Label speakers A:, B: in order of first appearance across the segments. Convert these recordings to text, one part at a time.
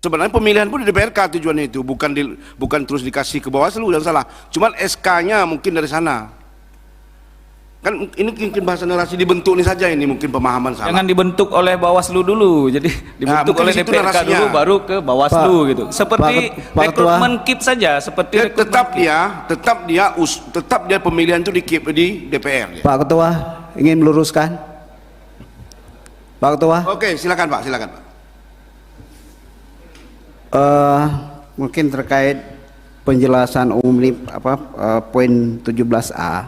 A: Sebenarnya pemilihan pun di DPRK tujuannya itu, bukan terus dikasih ke Bawaslu, yang salah. Cuman SK-nya mungkin dari sana. Kan ini mungkin bahasa narasi dibentuk ini saja, ini mungkin pemahaman salah.
B: Jangan dibentuk oleh Bawaslu dulu, jadi dibentuk oleh DPRK
A: narasinya
B: dulu baru ke Bawaslu
C: Pak,
B: gitu. Seperti
C: Pak Ketua.
B: rekrutmen kit saja, seperti
A: Ya,
B: rekrutmen
A: tetap dia pemilihan itu di DPR. Ya.
C: Pak Ketua ingin meluruskan. Pak Ketua.
A: Oke, silakan Pak, silakan Pak.
C: Mungkin terkait penjelasan umum ini poin 17A.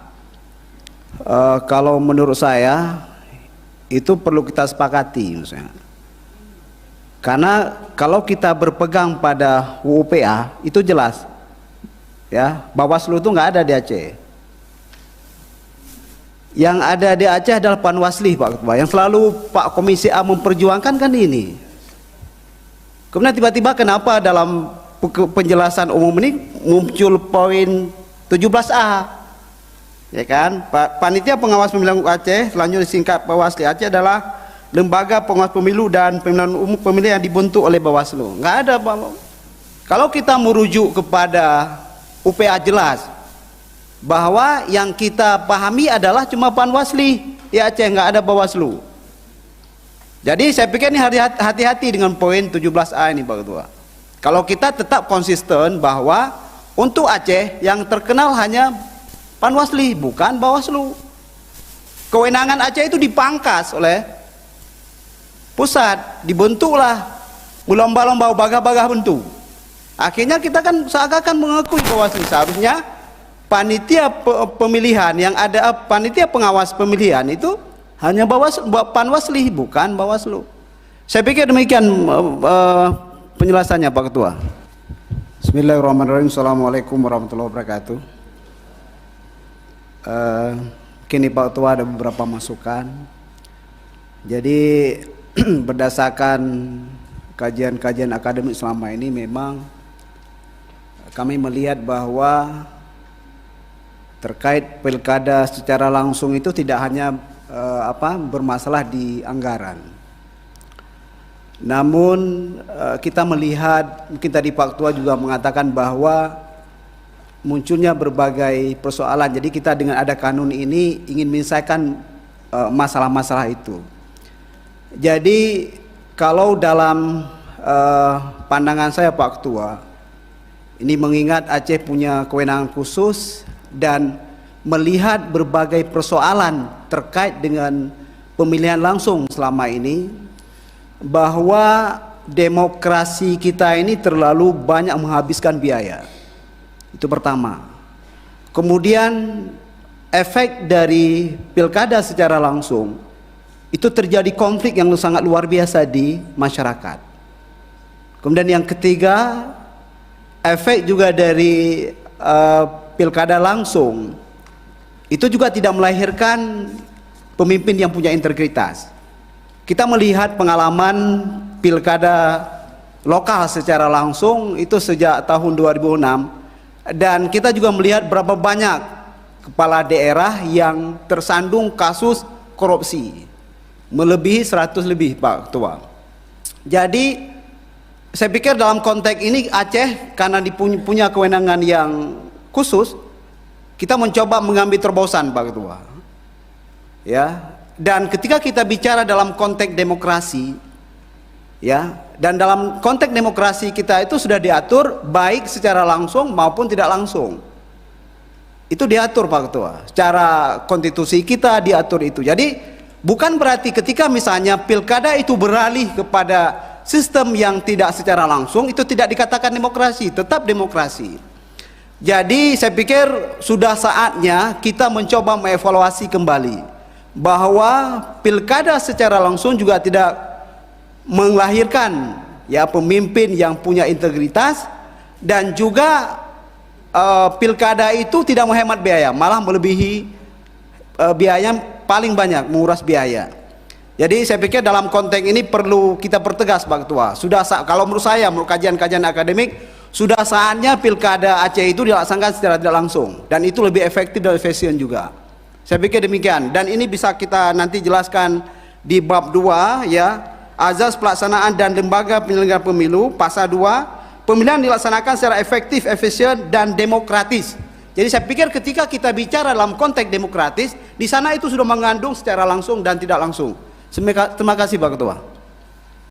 C: Kalau menurut saya itu perlu kita sepakati misalnya. Karena kalau kita berpegang pada UUPA itu jelas ya, Bawaslu itu nggak ada di Aceh. Yang ada di Aceh adalah Panwasli, Pak Ketua, yang selalu Pak Komisi A memperjuangkan kan ini. Kemudian tiba-tiba kenapa dalam penjelasan umum ini muncul poin 17A, ya kan? Panitia Pengawas Pemilihan Aceh, selanjutnya disingkat Bawaslu Aceh, adalah lembaga pengawas pemilu dan pemilihan umum pemilihan yang dibentuk oleh Bawaslu. Nggak ada, Pak. Kalau kita merujuk kepada UPA jelas bahwa yang kita pahami adalah cuma Panwasli di Aceh, nggak ada Bawaslu. Jadi saya pikir ini hati-hati dengan poin 17A ini, Pak Ketua. Kalau kita tetap konsisten bahwa untuk Aceh yang terkenal hanya Panwasli, bukan Bawaslu. Kewenangan Aceh itu dipangkas oleh pusat, dibentuklah berlomba-lomba bagah-bagah bentuk. Akhirnya kita kan seakan-akan mengakui Bawaslu. Seharusnya panitia pemilihan yang ada, panitia pengawas pemilihan itu hanya Panwasli, bukan Bawaslu. Saya pikir demikian penjelasannya, Pak Ketua. Bismillahirrahmanirrahim. Assalamualaikum warahmatullahi wabarakatuh. Kini Pak Ketua ada beberapa masukan. Jadi berdasarkan kajian-kajian akademik selama ini, memang kami melihat bahwa terkait pilkada secara langsung itu tidak hanya bermasalah di anggaran. Namun kita melihat, mungkin tadi Pak Ketua juga mengatakan bahwa munculnya berbagai persoalan. Jadi kita dengan ada kanun ini ingin menyelesaikan masalah-masalah itu. Jadi kalau dalam pandangan saya, Pak Ketua, ini mengingat Aceh punya kewenangan khusus dan melihat berbagai persoalan terkait dengan pemilihan langsung selama ini, bahwa demokrasi kita ini terlalu banyak menghabiskan biaya. Itu pertama. Kemudian efek dari pilkada secara langsung itu terjadi konflik yang sangat luar biasa di masyarakat. Kemudian yang ketiga, efek juga dari pilkada langsung itu juga tidak melahirkan pemimpin yang punya integritas. Kita melihat pengalaman pilkada lokal secara langsung itu sejak tahun 2006, dan kita juga melihat berapa banyak kepala daerah yang tersandung kasus korupsi, melebihi 100 lebih, Pak Ketua. Jadi saya pikir dalam konteks ini Aceh karena punya kewenangan yang khusus, kita mencoba mengambil terobosan, Pak Ketua. Ya, dan ketika kita bicara dalam konteks demokrasi, ya, dan dalam konteks demokrasi kita itu sudah diatur baik secara langsung maupun tidak langsung. Itu diatur, Pak Ketua. Secara konstitusi kita diatur itu. Jadi bukan berarti ketika misalnya pilkada itu beralih kepada sistem yang tidak secara langsung itu tidak dikatakan demokrasi, tetap demokrasi. Jadi saya pikir sudah saatnya kita mencoba mengevaluasi kembali bahwa pilkada secara langsung juga tidak melahirkan ya pemimpin yang punya integritas, dan juga pilkada itu tidak menghemat biaya, malah melebihi biaya paling banyak, menguras biaya. Jadi saya pikir dalam konteks ini perlu kita pertegas, Pak Ketua. Kalau menurut saya, menurut kajian-kajian akademik, sudah saatnya pilkada Aceh itu dilaksanakan secara tidak langsung, dan itu lebih efektif dan efisien juga. Saya pikir demikian, dan ini bisa kita nanti jelaskan di bab 2 ya, Azas pelaksanaan dan lembaga penyelenggara pemilu, pasal 2, pemilihan dilaksanakan secara efektif, efisien dan demokratis. Jadi saya pikir ketika kita bicara dalam konteks demokratis, di sana itu sudah mengandung secara langsung dan tidak langsung. Terima kasih Pak Ketua.